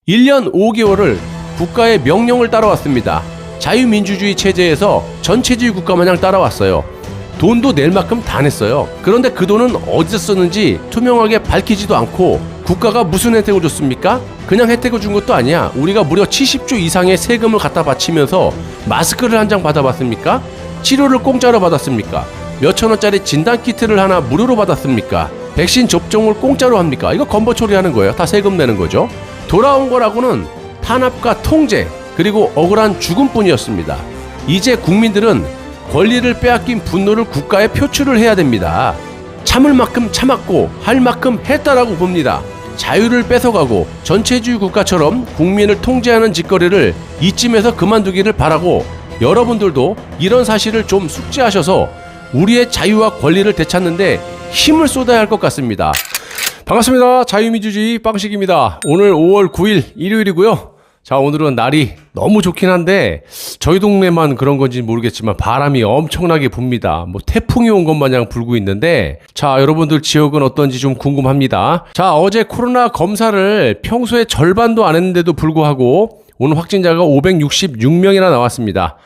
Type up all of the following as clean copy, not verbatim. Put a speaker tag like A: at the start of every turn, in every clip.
A: 1년 5개월을 국가의 명령을 따라왔습니다. 자유민주주의 체제에서 전체주의 국가 마냥 따라왔어요. 돈도 낼 만큼 다 냈어요. 그런데 그 돈은 어디서 썼는지 투명하게 밝히지도 않고 국가가 무슨 혜택을 줬습니까? 그냥 혜택을 준 것도 아니야. 우리가 무려 70조 이상의 세금을 갖다 바치면서 마스크를 한 장 받아봤습니까? 치료를 공짜로 받았습니까? 몇천원짜리 진단키트를 하나 무료로 받았습니까? 백신 접종을 공짜로 합니까? 이거 건보 처리하는 거예요. 다 세금 내는 거죠. 돌아온 거라고는 탄압과 통제, 그리고 억울한 죽음뿐이었습니다. 이제 국민들은 권리를 빼앗긴 분노를 국가에 표출을 해야 됩니다. 참을 만큼 참았고 할 만큼 했다라고 봅니다. 자유를 뺏어가고 전체주의 국가처럼 국민을 통제하는 짓거리를 이쯤에서 그만두기를 바라고, 여러분들도 이런 사실을 좀 숙지하셔서 우리의 자유와 권리를 되찾는데 힘을 쏟아야 할 것 같습니다. 반갑습니다. 자유민주주의 빵식입니다. 오늘 5월 9일 일요일이고요. 자, 오늘은 날이 너무 좋긴 한데 저희 동네만 그런 건지 모르겠지만 바람이 엄청나게 붑니다. 뭐 태풍이 온 것 마냥 불고 있는데, 자, 여러분들 지역은 어떤지 좀 궁금합니다. 자, 어제 코로나 검사를 평소에 절반도 안 했는데도 불구하고 오늘 확진자가 566명이나 나왔습니다.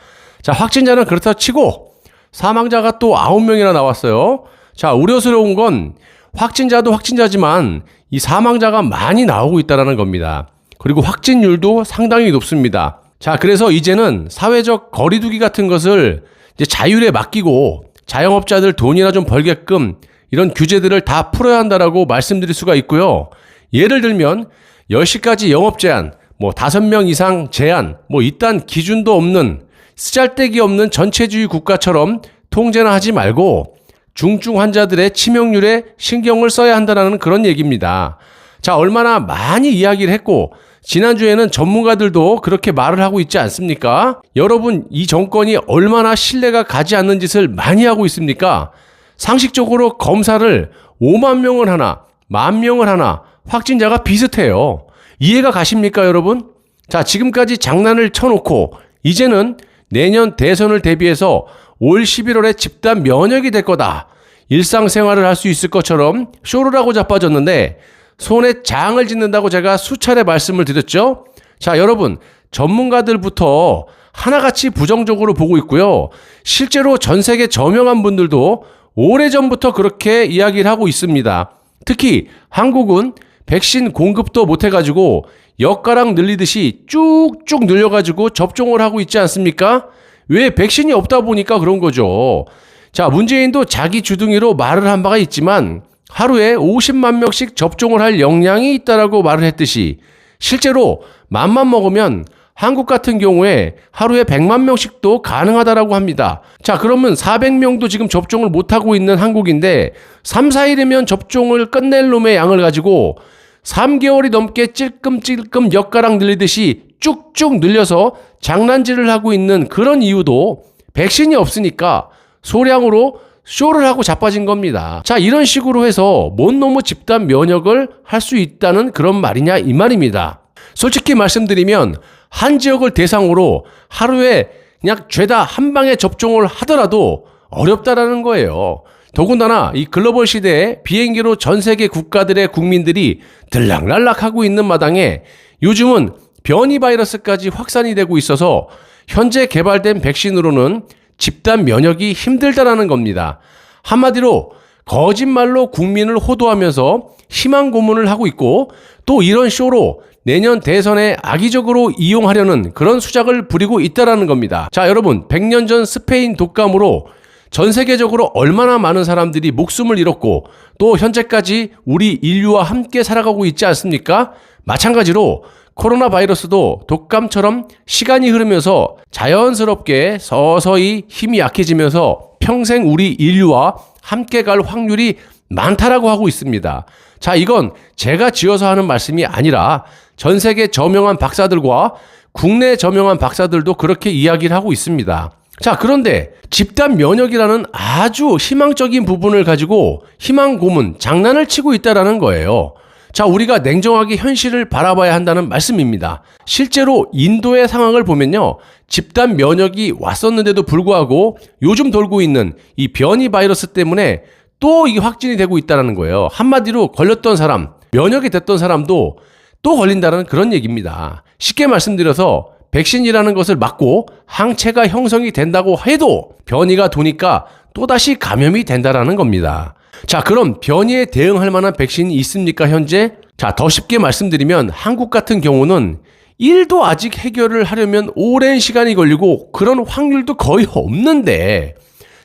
A: 자, 확진자는 그렇다 치고 사망자가 또 9명이나 나왔어요. 자, 우려스러운 건 확진자도 확진자지만 이 사망자가 많이 나오고 있다는 겁니다. 그리고 확진율도 상당히 높습니다. 자, 그래서 이제는 사회적 거리두기 같은 것을 이제 자율에 맡기고 자영업자들 돈이나 좀 벌게끔 이런 규제들을 다 풀어야 한다라고 말씀드릴 수가 있고요. 예를 들면 10시까지 영업 제한, 뭐 5명 이상 제한, 뭐 이딴 기준도 없는 쓰잘데기 없는 전체주의 국가처럼 통제나 하지 말고 중증 환자들의 치명률에 신경을 써야 한다는 그런 얘기입니다. 자, 얼마나 많이 이야기를 했고 지난주에는 전문가들도 그렇게 말을 하고 있지 않습니까? 여러분, 이 정권이 얼마나 신뢰가 가지 않는 짓을 많이 하고 있습니까? 상식적으로 검사를 5만 명을 하나, 10,000명을 하나 확진자가 비슷해요. 이해가 가십니까, 여러분? 자, 지금까지 장난을 쳐놓고 이제는 내년 대선을 대비해서 올 11월에 집단 면역이 될 거다, 일상생활을 할 수 있을 것처럼 쇼를 하고 자빠졌는데 손에 장을 짓는다고 제가 수차례 말씀을 드렸죠. 자, 여러분, 전문가들부터 하나같이 부정적으로 보고 있고요. 실제로 전 세계 저명한 분들도 오래전부터 그렇게 이야기를 하고 있습니다. 특히 한국은 백신 공급도 못해가지고 엿가락 늘리듯이 쭉쭉 늘려가지고 접종을 하고 있지 않습니까? 왜? 백신이 없다 보니까 그런 거죠. 자, 문재인도 자기 주둥이로 말을 한 바가 있지만 하루에 50만 명씩 접종을 할 역량이 있다라고 말을 했듯이 실제로 맘만 먹으면 한국 같은 경우에 하루에 100만 명씩도 가능하다라고 합니다. 자, 그러면 400명도 지금 접종을 못하고 있는 한국인데 3, 4일이면 접종을 끝낼 놈의 양을 가지고 3개월이 넘게 찔끔찔끔 엿가락 늘리듯이 쭉쭉 늘려서 장난질을 하고 있는 그런 이유도 백신이 없으니까 소량으로 쇼를 하고 자빠진 겁니다. 자, 이런 식으로 해서 뭔 놈의 집단 면역을 할 수 있다는 그런 말이냐 이 말입니다. 솔직히 말씀드리면 한 지역을 대상으로 하루에 그냥 죄다 한 방에 접종을 하더라도 어렵다라는 거예요. 더군다나 이 글로벌 시대에 비행기로 전 세계 국가들의 국민들이 들락날락하고 있는 마당에 요즘은 변이 바이러스까지 확산이 되고 있어서 현재 개발된 백신으로는 집단 면역이 힘들다라는 겁니다. 한마디로 거짓말로 국민을 호도하면서 희망 고문을 하고 있고 또 이런 쇼로 내년 대선에 악의적으로 이용하려는 그런 수작을 부리고 있다라는 겁니다. 자, 여러분, 100년 전 스페인 독감으로 전 세계적으로 얼마나 많은 사람들이 목숨을 잃었고 또 현재까지 우리 인류와 함께 살아가고 있지 않습니까? 마찬가지로 코로나 바이러스도 독감처럼 시간이 흐르면서 자연스럽게 서서히 힘이 약해지면서 평생 우리 인류와 함께 갈 확률이 많다라고 하고 있습니다. 자, 이건 제가 지어서 하는 말씀이 아니라 전 세계 저명한 박사들과 국내 저명한 박사들도 그렇게 이야기를 하고 있습니다. 자, 그런데 집단 면역이라는 아주 희망적인 부분을 가지고 희망 고문, 장난을 치고 있다라는 거예요. 자, 우리가 냉정하게 현실을 바라봐야 한다는 말씀입니다. 실제로 인도의 상황을 보면요, 집단 면역이 왔었는데도 불구하고 요즘 돌고 있는 이 변이 바이러스 때문에 또 이게 확진이 되고 있다는 거예요. 한마디로 걸렸던 사람, 면역이 됐던 사람도 또 걸린다는 그런 얘기입니다. 쉽게 말씀드려서 백신이라는 것을 맞고 항체가 형성이 된다고 해도 변이가 도니까 또다시 감염이 된다라는 겁니다. 자, 그럼 변이에 대응할 만한 백신이 있습니까, 현재? 자, 더 쉽게 말씀드리면 한국 같은 경우는 1도 아직 해결을 하려면 오랜 시간이 걸리고 그런 확률도 거의 없는데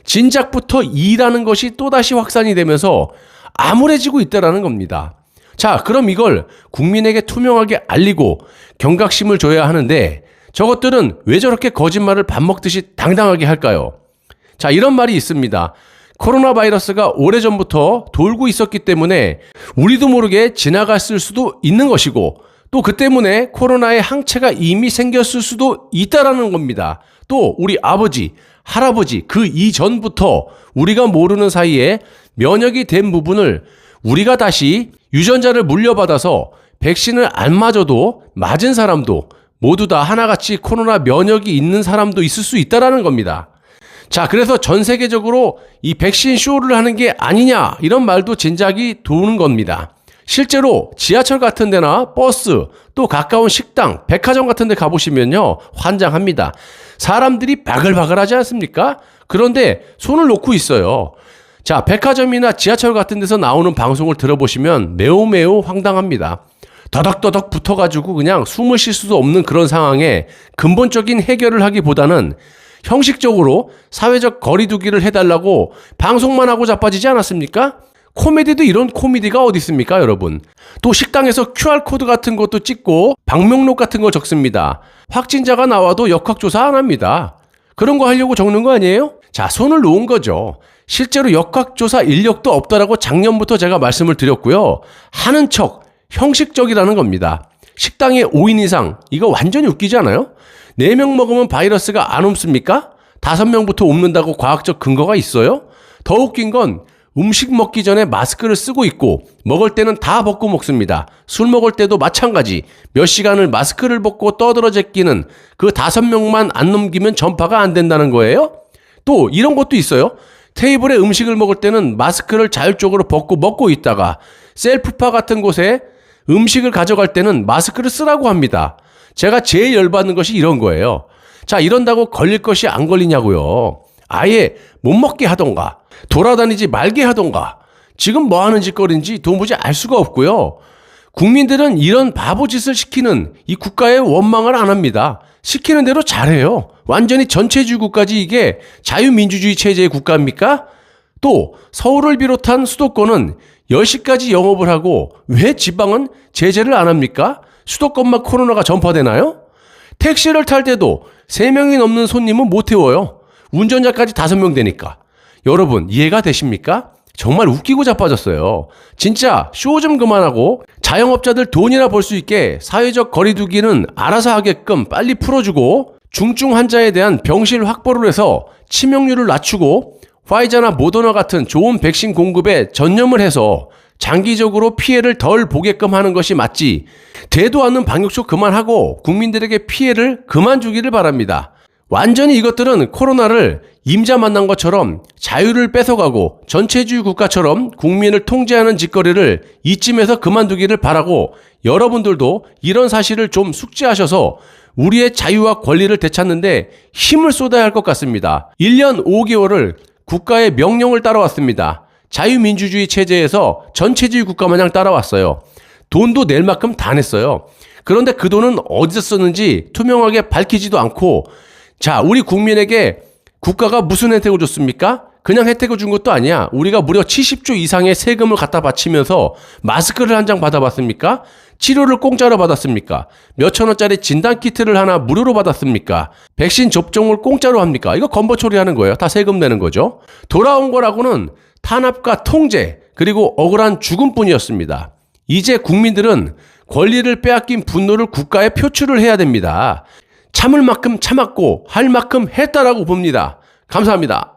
A: 진작부터 2라는 것이 또다시 확산이 되면서 암울해지고 있다는 겁니다. 자, 그럼 이걸 국민에게 투명하게 알리고 경각심을 줘야 하는데 저것들은 왜 저렇게 거짓말을 밥 먹듯이 당당하게 할까요? 자, 이런 말이 있습니다. 코로나 바이러스가 오래전부터 돌고 있었기 때문에 우리도 모르게 지나갔을 수도 있는 것이고 또 그 때문에 코로나의 항체가 이미 생겼을 수도 있다라는 겁니다. 또 우리 아버지, 할아버지 그 이전부터 우리가 모르는 사이에 면역이 된 부분을 우리가 다시 유전자를 물려받아서 백신을 안 맞아도 맞은 사람도 모두 다 하나같이 코로나 면역이 있는 사람도 있을 수 있다라는 겁니다. 자, 그래서 전 세계적으로 이 백신 쇼를 하는 게 아니냐 이런 말도 진작이 도는 겁니다. 실제로 지하철 같은 데나 버스 또 가까운 식당, 백화점 같은 데 가보시면요 환장합니다. 사람들이 바글바글하지 않습니까? 그런데 손을 놓고 있어요. 자, 백화점이나 지하철 같은 데서 나오는 방송을 들어보시면 매우 황당합니다. 더덕더덕 붙어가지고 그냥 숨을 쉴 수도 없는 그런 상황에 근본적인 해결을 하기보다는 형식적으로 사회적 거리두기를 해달라고 방송만 하고 자빠지지 않았습니까? 코미디도 이런 코미디가 어디 있습니까, 여러분? 또 식당에서 QR코드 같은 것도 찍고 방명록 같은 거 적습니다. 확진자가 나와도 역학조사 안 합니다. 그런 거 하려고 적는 거 아니에요? 자, 손을 놓은 거죠. 실제로 역학조사 인력도 없다라고 작년부터 제가 말씀을 드렸고요. 하는 척 형식적이라는 겁니다. 식당에 5인 이상, 이거 완전히 웃기지 않아요? 4명 먹으면 바이러스가 안 옮습니까? 5명부터 옮는다고 과학적 근거가 있어요? 더 웃긴 건 음식 먹기 전에 마스크를 쓰고 있고 먹을 때는 다 벗고 먹습니다. 술 먹을 때도 마찬가지. 몇 시간을 마스크를 벗고 떠들어 제끼는 그 5명만 안 넘기면 전파가 안 된다는 거예요? 또 이런 것도 있어요. 테이블에 음식을 먹을 때는 마스크를 자율적으로 벗고 먹고 있다가 셀프파 같은 곳에 음식을 가져갈 때는 마스크를 쓰라고 합니다. 제가 제일 열받는 것이 이런 거예요. 자, 이런다고 걸릴 것이 안 걸리냐고요. 아예 못 먹게 하던가 돌아다니지 말게 하던가 지금 뭐 하는 짓거리인지 도무지 알 수가 없고요. 국민들은 이런 바보짓을 시키는 이 국가에 원망을 안 합니다. 시키는 대로 잘해요. 완전히 전체주의 국가지 이게 자유민주주의 체제의 국가입니까? 또 서울을 비롯한 수도권은 10시까지 영업을 하고 왜 지방은 제재를 안 합니까? 수도권만 코로나가 전파되나요? 택시를 탈 때도 3명이 넘는 손님은 못 태워요. 운전자까지 5명 되니까. 여러분 이해가 되십니까? 정말 웃기고 자빠졌어요. 진짜 쇼 좀 그만하고 자영업자들 돈이나 벌 수 있게 사회적 거리두기는 알아서 하게끔 빨리 풀어주고 중증 환자에 대한 병실 확보를 해서 치명률을 낮추고 화이자나 모더나 같은 좋은 백신 공급에 전념을 해서 장기적으로 피해를 덜 보게끔 하는 것이 맞지 되도 않는 방역쇼 그만하고 국민들에게 피해를 그만 주기를 바랍니다. 완전히 이것들은 코로나를 임자 만난 것처럼 자유를 뺏어가고 전체주의 국가처럼 국민을 통제하는 짓거리를 이쯤에서 그만두기를 바라고 여러분들도 이런 사실을 좀 숙지하셔서 우리의 자유와 권리를 되찾는데 힘을 쏟아야 할 것 같습니다. 1년 5개월을 국가의 명령을 따라왔습니다. 자유민주주의 체제에서 전체주의 국가 마냥 따라왔어요. 돈도 낼 만큼 다 냈어요. 그런데 그 돈은 어디서 썼는지 투명하게 밝히지도 않고 자, 우리 국민에게 국가가 무슨 혜택을 줬습니까? 그냥 혜택을 준 것도 아니야. 우리가 무려 70조 이상의 세금을 갖다 바치면서 마스크를 한 장 받아봤습니까? 치료를 공짜로 받았습니까? 몇천 원짜리 진단키트를 하나 무료로 받았습니까? 백신 접종을 공짜로 합니까? 이거 건보 처리하는 거예요. 다 세금 내는 거죠. 돌아온 거라고는 탄압과 통제 그리고 억울한 죽음뿐이었습니다. 이제 국민들은 권리를 빼앗긴 분노를 국가에 표출을 해야 됩니다. 참을 만큼 참았고 할 만큼 했다라고 봅니다. 감사합니다.